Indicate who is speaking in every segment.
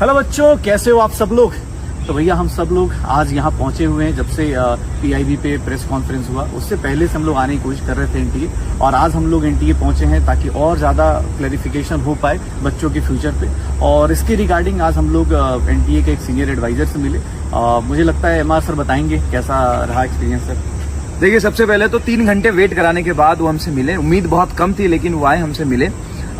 Speaker 1: Hello बच्चों, कैसे हो आप सब लोग। तो भैया हम सब लोग आज यहाँ पहुंचे हुए हैं। जब से पीआईबी पे प्रेस कॉन्फ्रेंस हुआ उससे पहले से हम लोग आने की कोशिश कर रहे थे एनटीए, और आज हम लोग एनटीए पहुंचे हैं ताकि और ज्यादा क्लैरिफिकेशन हो पाए बच्चों के फ्यूचर पे। और इसके रिगार्डिंग आज हम लोग एनटीए के एक सीनियर एडवाइजर से मिले। मुझे लगता है एमआर सर बताएंगे कैसा रहा एक्सपीरियंस सर।
Speaker 2: देखिए, सबसे पहले तो 3 घंटे वेट कराने के बाद वो हमसे मिले। उम्मीद बहुत कम थी लेकिन वो आए, हमसे मिले।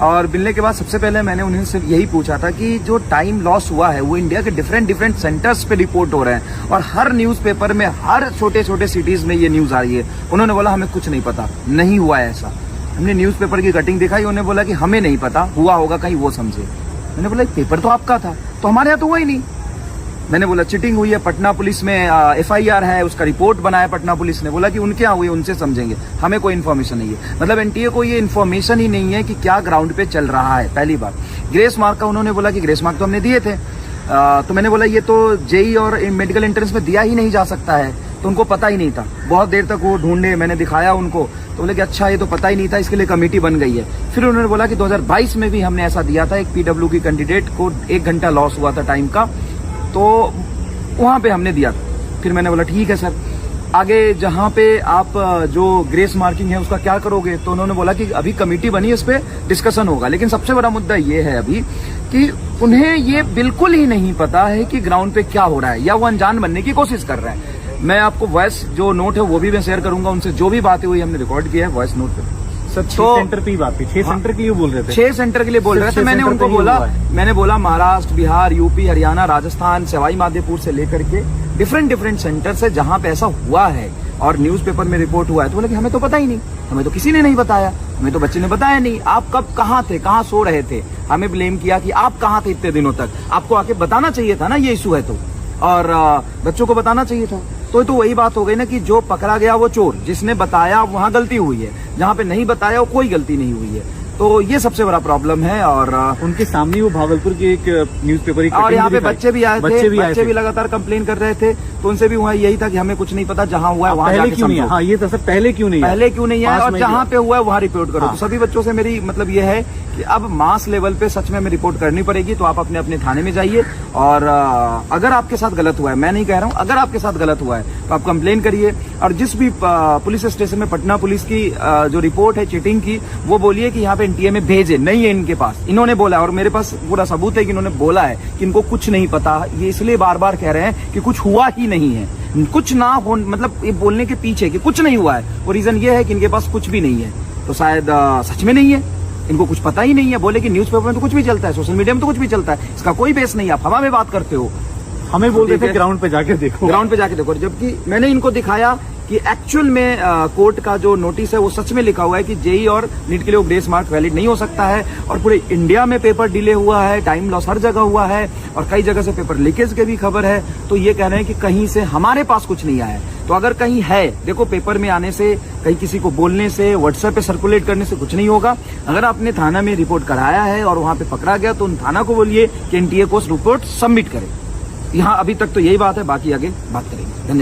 Speaker 2: और मिलने के बाद सबसे पहले मैंने उन्हें सिर्फ यही पूछा था कि जो टाइम लॉस हुआ है वो इंडिया के डिफरेंट सेंटर्स पे रिपोर्ट हो रहे हैं और हर न्यूज़पेपर में हर छोटे छोटे सिटीज में ये न्यूज़ आ रही है। उन्होंने बोला हमें कुछ नहीं पता, नहीं हुआ है ऐसा। हमने न्यूज़पेपर की कटिंग दिखाई, उन्होंने बोला कि हमें नहीं पता, हुआ होगा कहीं वो समझे। मैंने बोला पेपर तो आपका था, तो हमारे यहाँ तो हुआ ही नहीं। मैंने बोला चीटिंग हुई है, पटना पुलिस में एफआईआर है, उसका रिपोर्ट बनाया पटना पुलिस ने। बोला कि उनके यहाँ हुई, उनसे समझेंगे, हमें कोई इन्फॉर्मेशन नहीं है। मतलब एनटीए को ये इन्फॉर्मेशन ही नहीं है कि क्या ग्राउंड पे चल रहा है। पहली बात ग्रेस मार्क का, उन्होंने बोला कि ग्रेस मार्क तो हमने दिए थे। तो मैंने बोला ये तो जेई और मेडिकल एंट्रेंस में दिया ही नहीं जा सकता है, तो उनको पता ही नहीं था। बहुत देर तक वो ढूंढे, मैंने दिखाया उनको, तो बोले कि अच्छा ये तो पता ही नहीं था, इसके लिए कमेटी बन गई है। फिर उन्होंने बोला कि 2022 में भी हमने ऐसा दिया था, एक पीडब्ल्यू की कैंडिडेट को 1 घंटा लॉस हुआ था टाइम का, तो वहां पे हमने दिया था। फिर मैंने बोला ठीक है सर, आगे जहां पे आप जो ग्रेस मार्किंग है उसका क्या करोगे। तो उन्होंने बोला कि अभी कमेटी बनी, इस पे डिस्कशन होगा। लेकिन सबसे बड़ा मुद्दा ये है अभी कि उन्हें ये बिल्कुल ही नहीं पता है कि ग्राउंड पे क्या हो रहा है, या वो अनजान बनने की कोशिश कर रहे हैं। मैं आपको वॉइस जो नोट है वो भी मैं शेयर करूंगा, उनसे जो भी बातें हुई हमने रिकॉर्ड किया है वॉइस नोट पे।
Speaker 1: सर 6 सेंटर की बात थी, 6 सेंटर के लिए बोल रहे थे।
Speaker 2: 6 सेंटर के लिए बोल रहे थे। मैंने उनको बोला, महाराष्ट्र, बिहार, यूपी, हरियाणा, राजस्थान, सवाई माधोपुर से लेकर के डिफरेंट सेंटर से जहां पे ऐसा हुआ है और न्यूज़पेपर में रिपोर्ट हुआ है। तो बोले कि हमें तो पता ही नहीं, हमें तो किसी ने नहीं बताया, हमें तो बच्चे ने बताया नहीं। आप कब कहाँ थे, कहाँ सो रहे थे। हमें ब्लेम किया कि आप कहाँ थे इतने दिनों तक, आपको आके बताना चाहिए था ना ये इशू है तो, और बच्चों को बताना चाहिए था। तो वही बात हो गई ना कि जो पकड़ा गया वो चोर, जिसने बताया वहां गलती हुई है, जहां पे नहीं बताया वो कोई गलती नहीं हुई है। तो ये सबसे बड़ा प्रॉब्लम है। और
Speaker 1: उनके सामने वो भागलपुर की एक न्यूज़पेपर की
Speaker 2: और यहाँ पे बच्चे भी आए थे, बच्चे भी लगातार कंप्लेन कर रहे थे। तो उनसे भी वहाँ यही था कि हमें कुछ नहीं पता, जहाँ हुआ है वहाँ
Speaker 1: पहले क्यों नहीं है। हाँ ये तो सर पहले क्यों नहीं है,
Speaker 2: और जहाँ पे हुआ है वहाँ रिपोर्ट करो। तो सभी बच्चों से मेरी मतलब ये है कि अब मास लेवल पे सच में हमें रिपोर्ट करनी पड़ेगी। तो आप अपने अपने थाने में जाइए, और अगर आपके साथ गलत हुआ है, मैं नहीं कह रहा हूँ, अगर आपके साथ गलत हुआ है तो आप कंप्लेन करिए। और जिस भी पुलिस स्टेशन में पटना पुलिस की जो रिपोर्ट है चीटिंग की, वो बोलिए कि यहाँ पे एनटीए में भेजे, नहीं है इनके पास। इन्होंने बोला, और मेरे पास पूरा सबूत है कि इन्होंने बोला है कि इनको कुछ नहीं पता। ये इसलिए बार बार कह रहे हैं कि कुछ हुआ ही नहीं है, कुछ ना हो, मतलब ये बोलने के पीछे कि कुछ नहीं हुआ है, वो रीजन ये है कि इनके पास कुछ भी नहीं है। तो शायद सच में नहीं है, इनको कुछ पता ही नहीं है। बोले कि न्यूज़पेपर में तो कुछ भी चलता है, सोशल मीडिया में तो कुछ भी चलता है, इसका कोई बेस नहीं है, आप हवा में बात करते हो।
Speaker 1: हमें बोल रहे थे ग्राउंड पे जाके देखो,
Speaker 2: ग्राउंड पे जाके देखो। जबकि मैंने इनको दिखाया कि एक्चुअल में कोर्ट का जो नोटिस है वो सच में लिखा हुआ है कि जेई और नीट के लिए ग्रेस मार्क वैलिड नहीं हो सकता है, और पूरे इंडिया में पेपर डिले हुआ है, टाइम लॉस हर जगह हुआ है, और कई जगह से पेपर लीकेज की भी खबर है। तो ये कह रहे हैं कि कहीं से हमारे पास कुछ नहीं आया है। तो अगर कहीं है, देखो पेपर में आने से, कहीं किसी को बोलने से, व्हाट्सएप पे सर्कुलेट करने से कुछ नहीं होगा। अगर आपने थाना में रिपोर्ट कराया है और वहां पे पकड़ा गया तो उन थाना को बोलिए कि एनटीए को रिपोर्ट सबमिट करे। यहाँ अभी तक तो यही बात है, बाकी आगे बात करेंगे। धन्यवाद।